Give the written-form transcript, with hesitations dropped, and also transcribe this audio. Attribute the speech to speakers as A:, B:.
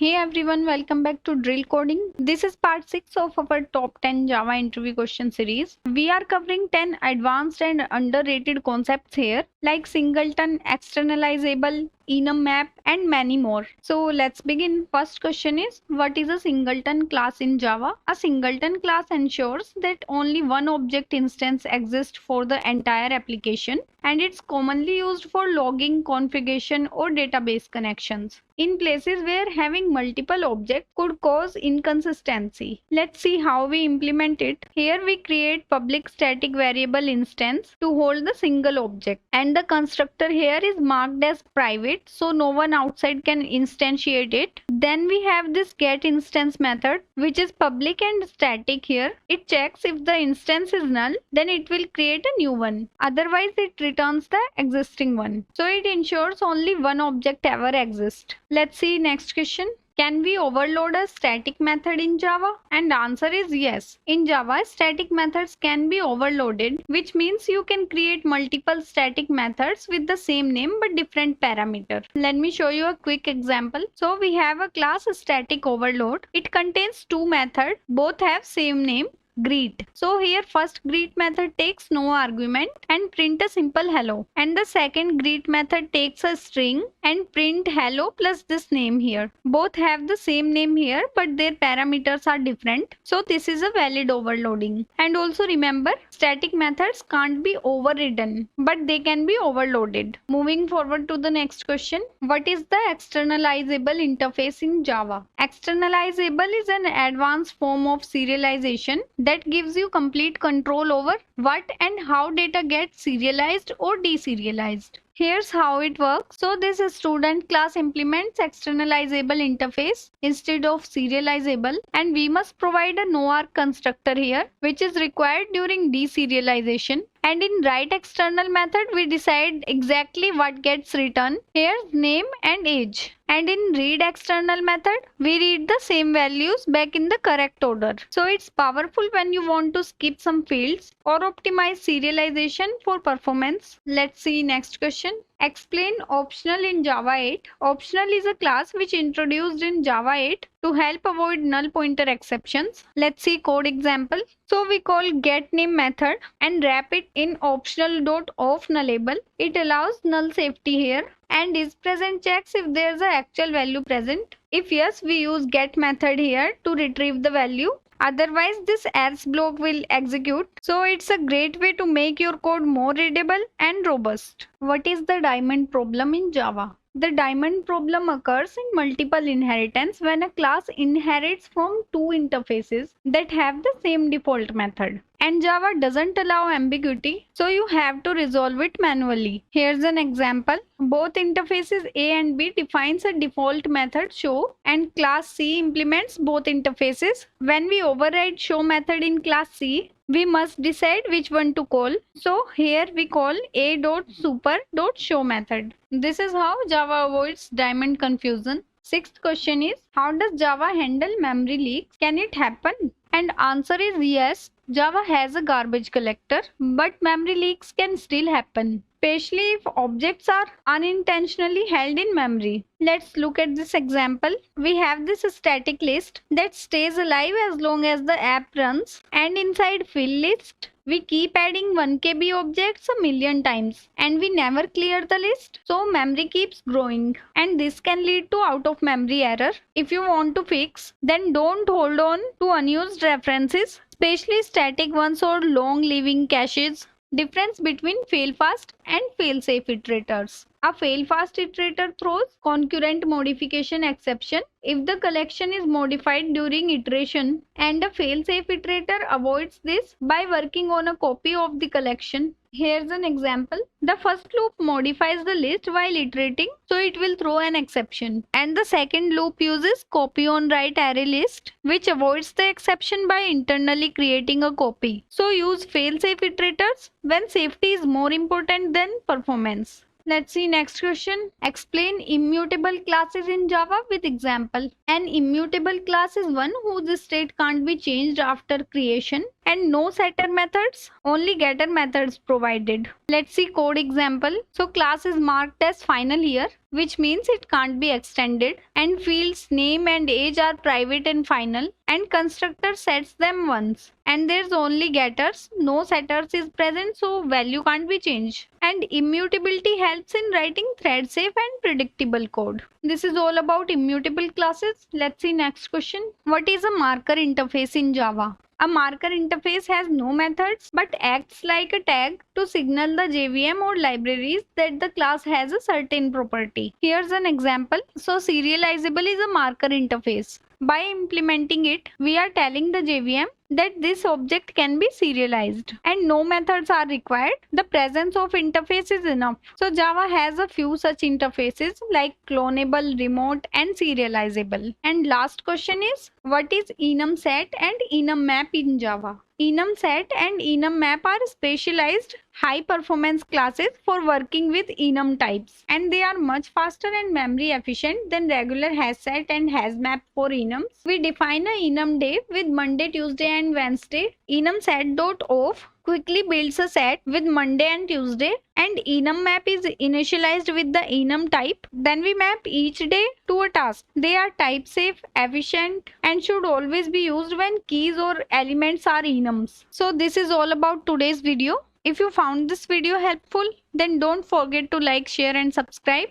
A: Hey everyone, welcome back to Drill Coding. This is part 6 of our top 10 Java interview question series. We are covering 10 advanced and underrated concepts here like Singleton, Externalizable, EnumMap and many more. So let's begin. First question is, what is a singleton class in Java? A singleton class ensures that only one object instance exists for the entire application, and it's commonly used for logging, configuration or database connections in places where having multiple objects could cause inconsistency. Let's see how we implement it. Here we create public static variable instance to hold the single object, and the constructor here is marked as private so no one outside can instantiate it. Then we have this get instance method which is public and static. Here it checks if the instance is null, then it will create a new one, otherwise it returns the existing one. So it ensures only one object ever exists. Let's see next question. Can we overload a static method in Java? And the answer is yes. In Java, static methods can be overloaded, which means you can create multiple static methods with the same name but different parameter. Let me show you a quick example. So we have a class static overload. It contains two methods, both have same name, greet. So here first greet method takes no argument and print a simple hello, and the second greet method takes a string and print hello plus this name here. Both have the same name here but their parameters are different, so this is a valid overloading. And also remember, static methods can't be overridden but they can be overloaded. Moving forward to the next question, what is the externalizable interface in Java? Externalizable is an advanced form of serialization that gives you complete control over what and how data gets serialized or deserialized. Here's how it works. So this student class implements externalizable interface instead of serializable, and we must provide a no-arg constructor here which is required during deserialization. And in write external method we decide exactly what gets returned. Here's name and age. And in read external method we read the same values back in the correct order. So it's powerful when you want to skip some fields or optimize serialization for performance. Let's see next question. Explain optional in Java 8. Optional is a class which introduced in Java 8 to help avoid null pointer exceptions. Let's see code example. So we call getName method and wrap it in optional.offNullable. It allows null safety here, and isPresent checks if there's an actual value present. If yes, we use get method here to retrieve the value. Otherwise this else block will execute. So it's a great way to make your code more readable and robust. What is the diamond problem in Java? The diamond problem occurs in multiple inheritance when a class inherits from two interfaces that have the same default method. And Java doesn't allow ambiguity, so you have to resolve it manually. Here's an example. Both interfaces A and B defines a default method show, and class C implements both interfaces. When we override show method in class C, we must decide which one to call. So here we call a.super.show method. This is how Java avoids diamond confusion. Sixth question is, how does Java handle memory leaks? Can it happen? And answer is yes. Java has a garbage collector, but memory leaks can still happen, especially if objects are unintentionally held in memory. Let's look at this example. We have this static list that stays alive as long as the app runs, and inside fill list we keep adding 1 KB objects a million times and we never clear the list, so memory keeps growing, and this can lead to out of memory error. If you want to fix, then don't hold on to unused references, especially static ones or long living caches. Difference between failfast and failsafe iterators. A failfast iterator throws concurrent modification exception if the collection is modified during iteration, and a failsafe iterator avoids this by working on a copy of the collection. Here's an example. The first loop modifies the list while iterating, so it will throw an exception. And the second loop uses copy on write array list, which avoids the exception by internally creating a copy. So use failsafe iterators when safety is more important than performance. Let's see next question. Explain immutable classes in Java with example. An immutable class is one whose state can't be changed after creation. and no setter methods, only getter methods provided. Let's see code example. So class is marked as final here, which means it can't be extended, and fields name and age are private and final, and constructor sets them once, and there's only getters, no setters is present, so value can't be changed. And immutability helps in writing thread safe and predictable code. This is all about immutable classes. Let's see next question. What is a marker interface in Java? A marker interface has no methods but acts like a tag to signal the JVM or libraries that the class has a certain property. Here's an example. So serializable is a marker interface. By implementing it, we are telling the JVM that this object can be serialized and no methods are required. The presence of interface is enough. So Java has a few such interfaces like clonable, remote and serializable. And last question is, what is EnumSet and EnumMap in Java? EnumSet and EnumMap are specialized high performance classes for working with enum types, and they are much faster and memory efficient than regular hashset and hashmap for enums. We define a enum day with Monday, Tuesday and Wednesday. EnumSet.off quickly builds a set with Monday and Tuesday, and EnumMap is initialized with the enum type. Then we map each day to a task. They are type safe, efficient and should always be used when keys or elements are enums. So this is all about today's video. If you found this video helpful, then don't forget to like, share and subscribe.